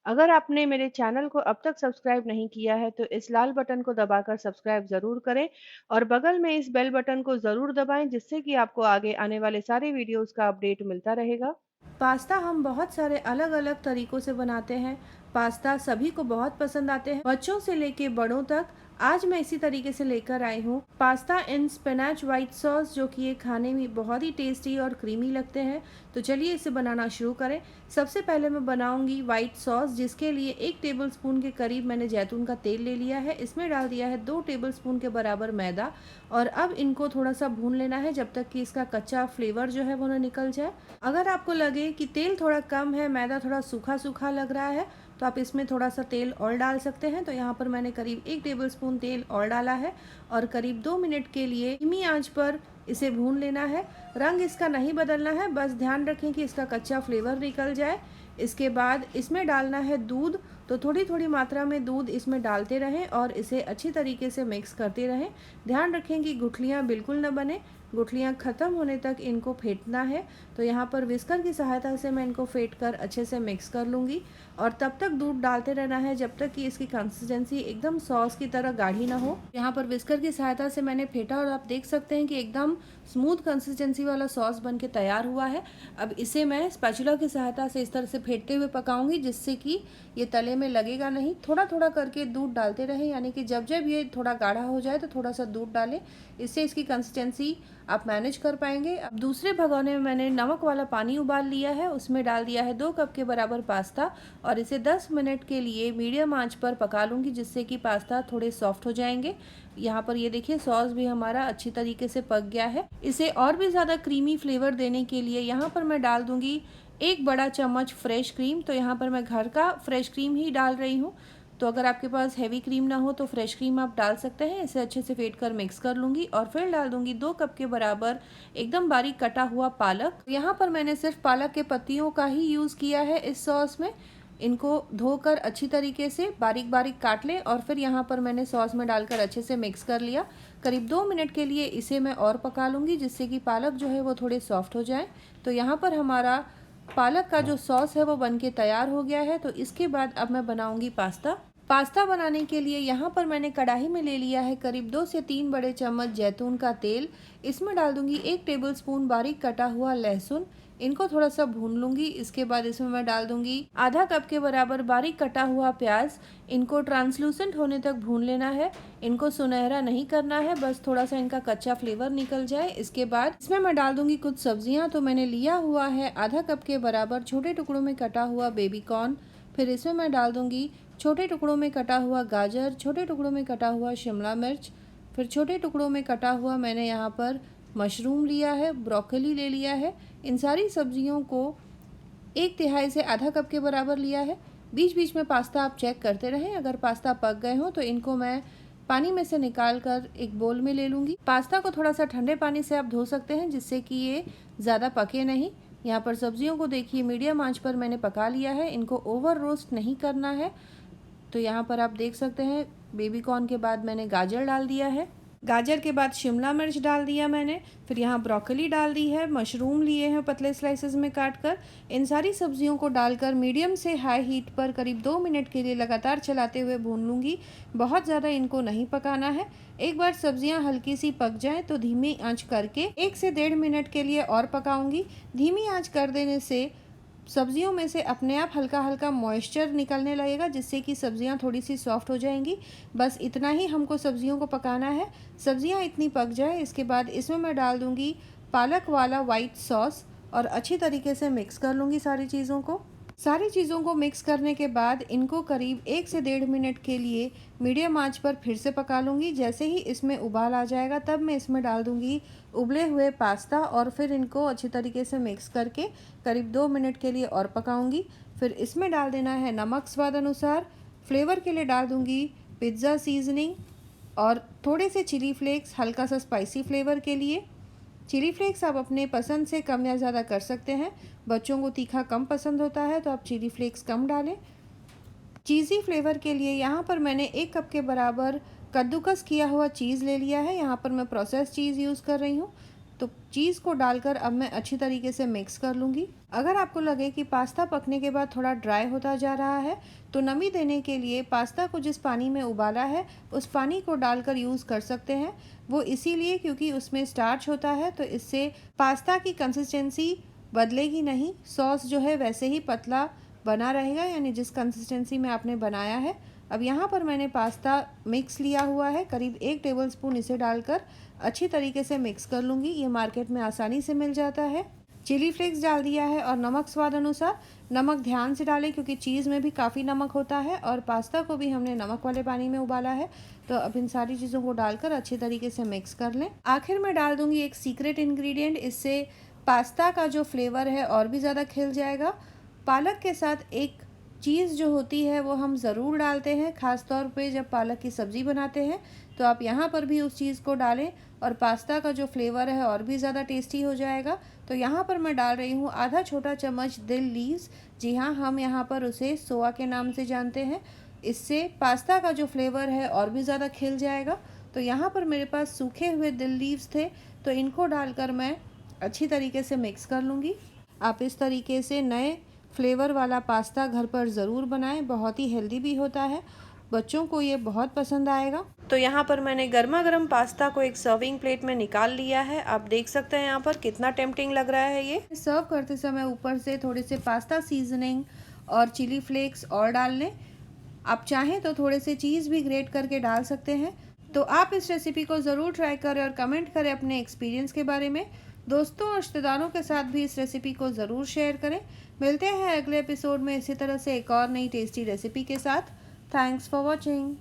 अगर आपने मेरे चैनल को अब तक सब्सक्राइब नहीं किया है तो इस लाल बटन को दबाकर सब्सक्राइब ज़रूर करें और बगल में इस बेल बटन को ज़रूर दबाएं जिससे कि आपको आगे आने वाले सारे वीडियोस का अपडेट मिलता रहेगा। पास्ता हम बहुत सारे अलग-अलग तरीकों से बनाते हैं। पास्ता सभी को बहुत पसंद आते हैं, बच्चों से लेके बड़ों तक। आज मैं इसी तरीके से लेकर आई हूँ पास्ता इन स्पिनच व्हाइट सॉस, जो कि ये खाने में बहुत ही टेस्टी और क्रीमी लगते हैं। तो चलिए इसे बनाना शुरू करें। सबसे पहले मैं बनाऊंगी व्हाइट सॉस, जिसके लिए 1 टेबलस्पून के करीब मैंने जैतून का तेल ले लिया है। इसमें डाल दिया है 2 टेबलस्पून के बराबर मैदा और अब इनको थोड़ा सा भून लेना है जब तक कि इसका कच्चा फ्लेवर जो है वो ना निकल जाए। अगर आपको लगे कि तेल थोड़ा कम है, मैदा थोड़ा सूखा सूखा लग रहा है, तो आप इसमें थोड़ा सा तेल और डाल सकते हैं। तो यहाँ पर मैंने करीब 1 टेबलस्पून तेल और डाला है और करीब 2 मिनट के लिए धीमी आंच पर इसे भून लेना है। रंग इसका नहीं बदलना है, बस ध्यान रखें कि इसका कच्चा फ्लेवर निकल जाए। इसके बाद इसमें डालना है दूध। तो थोड़ी थोड़ी मात्रा में दूध इसमें डालते रहें और इसे अच्छी तरीके से मिक्स करते रहें। ध्यान रखें कि गुठलियाँ बिल्कुल न बने। गुठलियाँ ख़त्म होने तक इनको फेंटना है। तो यहाँ पर विस्कर की सहायता से मैं इनको फेंट कर अच्छे से मिक्स कर लूँगी और तब तक दूध डालते रहना है जब तक कि इसकी कंसिस्टेंसी एकदम सॉस की तरह गाढ़ी ना हो। यहाँ पर विस्कर की सहायता से मैंने फेंटा और आप देख सकते हैं कि एकदम स्मूथ कंसिस्टेंसी वाला सॉस बन के तैयार हुआ है। अब इसे मैं स्पैचुला की सहायता से इस तरह से फेंटते हुए पकाऊंगी, जिससे कि ये तले में लगेगा नहीं। थोड़ा थोड़ा करके दूध डालते रहें, यानी कि जब जब ये थोड़ा गाढ़ा हो जाए तो थोड़ा सा दूध डालें। इससे इसकी कंसिस्टेंसी आप मैनेज कर पाएंगे। अब दूसरे भगोने में मैंने नमक वाला पानी उबाल लिया है, उसमें डाल दिया है 2 कप के बराबर पास्ता और इसे 10 मिनट के लिए मीडियम आंच पर पका लूँगी, जिससे कि पास्ता थोड़े सॉफ्ट हो जाएंगे। यहाँ पर ये देखिए सॉस भी हमारा अच्छी तरीके से पक गया है। इसे और भी ज़्यादा क्रीमी फ्लेवर देने के लिए यहाँ पर मैं डाल दूँगी 1 बड़ा चम्मच फ्रेश क्रीम। तो यहाँ पर मैं घर का फ्रेश क्रीम ही डाल रही हूँ। तो अगर आपके पास हैवी क्रीम ना हो तो फ्रेश क्रीम आप डाल सकते हैं। इसे अच्छे से फेंट कर मिक्स कर लूँगी और फिर डाल दूँगी 2 कप के बराबर एकदम बारीक कटा हुआ पालक। यहाँ पर मैंने सिर्फ पालक के पत्तियों का ही यूज़ किया है इस सॉस में। इनको धोकर अच्छी तरीके से बारीक बारीक काट लें और फिर यहाँ पर मैंने सॉस में डालकर अच्छे से मिक्स कर लिया। करीब 2 मिनट के लिए इसे मैं और पका लूँगी, जिससे कि पालक जो है वो थोड़े सॉफ्ट हो जाए। तो यहाँ पर हमारा पालक का जो सॉस है वो बनके तैयार हो गया है। तो इसके बाद अब मैं बनाऊँगी पास्ता। पास्ता बनाने के लिए यहाँ पर मैंने कढ़ाई में ले लिया है करीब 2 से 3 बड़े चम्मच जैतून का तेल। इसमें डाल दूंगी 1 टेबलस्पून बारीक कटा हुआ लहसुन। इनको थोड़ा सा भून लूंगी। इसके बाद इसमें मैं डाल दूंगी आधा कप के बराबर बारीक कटा हुआ प्याज। इनको ट्रांसलूसेंट होने तक भून लेना है। इनको सुनहरा नहीं करना है, बस थोड़ा सा इनका कच्चा फ्लेवर निकल जाए। इसके बाद इसमें मैं डाल दूंगी कुछ सब्जियां। तो मैंने लिया हुआ है आधा कप के बराबर छोटे टुकड़ों में कटा हुआ बेबी कॉर्न। फिर इसमें मैं डाल दूंगी छोटे टुकड़ों में कटा हुआ गाजर, छोटे टुकड़ों में कटा हुआ शिमला मिर्च। फिर छोटे टुकड़ों में कटा हुआ मैंने यहाँ पर मशरूम लिया है, ब्रोकली ले लिया है। इन सारी सब्जियों को 1/3 से आधा कप के बराबर लिया है। बीच बीच में पास्ता आप चेक करते रहें। अगर पास्ता पक गए हों तो इनको मैं पानी में से निकाल कर एक बोल में ले लूँगी। पास्ता को थोड़ा सा ठंडे पानी से आप धो सकते हैं, जिससे कि ये ज़्यादा पके नहीं। यहाँ पर सब्जियों को देखिए मीडियम आंच पर मैंने पका लिया है। इनको ओवर रोस्ट नहीं करना है। तो यहाँ पर आप देख सकते हैं बेबी कॉर्न के बाद मैंने गाजर डाल दिया है। गाजर के बाद शिमला मिर्च डाल दिया मैंने। फिर यहाँ ब्रोकली डाल दी है, मशरूम लिए हैं पतले स्लाइसेस में काट कर। इन सारी सब्जियों को डालकर मीडियम से हाई हीट पर करीब 2 मिनट के लिए लगातार चलाते हुए भून लूँगी। बहुत ज़्यादा इनको नहीं पकाना है। एक बार सब्जियां हल्की सी पक जाएं तो धीमी आंच करके 1 से 1.5 मिनट के लिए और पकाऊंगी। धीमी आंच कर देने से सब्जियों में से अपने आप हल्का हल्का मॉइस्चर निकलने लगेगा, जिससे कि सब्जियां थोड़ी सी सॉफ्ट हो जाएंगी। बस इतना ही हमको सब्जियों को पकाना है। सब्जियां इतनी पक जाए, इसके बाद इसमें मैं डाल दूंगी पालक वाला वाइट सॉस और अच्छी तरीके से मिक्स कर लूँगी सारी चीज़ों को। सारी चीज़ों को मिक्स करने के बाद इनको करीब 1 से 1.5 मिनट के लिए मीडियम आंच पर फिर से पका लूँगी। जैसे ही इसमें उबाल आ जाएगा तब मैं इसमें डाल दूँगी उबले हुए पास्ता और फिर इनको अच्छी तरीके से मिक्स करके करीब 2 मिनट के लिए और पकाऊँगी। फिर इसमें डाल देना है नमक स्वाद अनुसार। फ्लेवर के लिए डाल दूँगी पिज़्ज़ा सीजनिंग और थोड़े से चिली फ्लेक्स, हल्का सा स्पाइसी फ्लेवर के लिए। चिली फ्लेक्स आप अपने पसंद से कम या ज़्यादा कर सकते हैं। बच्चों को तीखा कम पसंद होता है तो आप चिली फ्लेक्स कम डालें। चीज़ी फ्लेवर के लिए यहाँ पर मैंने 1 कप के बराबर कद्दूकस किया हुआ चीज़ ले लिया है। यहाँ पर मैं प्रोसेस चीज़ यूज़ कर रही हूँ। तो चीज़ को डालकर अब मैं अच्छी तरीके से मिक्स कर लूँगी। अगर आपको लगे कि पास्ता पकने के बाद थोड़ा ड्राई होता जा रहा है तो नमी देने के लिए पास्ता को जिस पानी में उबाला है उस पानी को डालकर यूज़ कर सकते हैं। वो इसीलिए क्योंकि उसमें स्टार्च होता है, तो इससे पास्ता की कंसिस्टेंसी बदलेगी नहीं। सॉस जो है वैसे ही पतला बना रहेगा, यानी जिस कंसिस्टेंसी में आपने बनाया है। अब यहाँ पर मैंने पास्ता मिक्स लिया हुआ है, करीब 1 टेबलस्पून इसे डालकर अच्छी तरीके से मिक्स कर लूँगी। ये मार्केट में आसानी से मिल जाता है। चिली फ्लेक्स डाल दिया है और नमक स्वाद अनुसार। नमक ध्यान से डालें क्योंकि चीज़ में भी काफ़ी नमक होता है और पास्ता को भी हमने नमक वाले पानी में उबाला है। तो अब इन सारी चीज़ों को डालकर अच्छी तरीके से मिक्स कर लें। आखिर में डाल दूँगी एक सीक्रेट इंग्रेडिएंट, इससे पास्ता का जो फ्लेवर है और भी ज़्यादा खिल जाएगा। पालक के साथ एक चीज़ जो होती है वो हम ज़रूर डालते हैं, ख़ास तौर पे जब पालक की सब्ज़ी बनाते हैं। तो आप यहाँ पर भी उस चीज़ को डालें और पास्ता का जो फ्लेवर है और भी ज़्यादा टेस्टी हो जाएगा। तो यहाँ पर मैं डाल रही हूँ आधा छोटा चम्मच दिल लीव्स। जी हाँ, हम यहाँ पर उसे सोआ के नाम से जानते हैं। इससे पास्ता का जो फ्लेवर है और भी ज़्यादा खिल जाएगा। तो यहाँ पर मेरे पास सूखे हुए दिल लीव्स थे, तो इनको डालकर मैं अच्छी तरीके से मिक्स कर लूँगी। आप इस तरीके से नए फ्लेवर वाला पास्ता घर पर ज़रूर बनाएं, बहुत ही हेल्दी भी होता है, बच्चों को ये बहुत पसंद आएगा। तो यहाँ पर मैंने गर्मा गर्म पास्ता को एक सर्विंग प्लेट में निकाल लिया है। आप देख सकते हैं यहाँ पर कितना टेम्पटिंग लग रहा है। ये सर्व करते समय ऊपर से थोड़े से पास्ता सीजनिंग और चिली फ्लेक्स और डाल लें। आप चाहें तो थोड़े से चीज़ भी ग्रेट करके डाल सकते हैं। तो आप इस रेसिपी को ज़रूर ट्राई करें और कमेंट करें अपने एक्सपीरियंस के बारे में। दोस्तों और रिश्तेदारों के साथ भी इस रेसिपी को ज़रूर शेयर करें। मिलते हैं अगले एपिसोड में इसी तरह से एक और नई टेस्टी रेसिपी के साथ। Thanks for watching.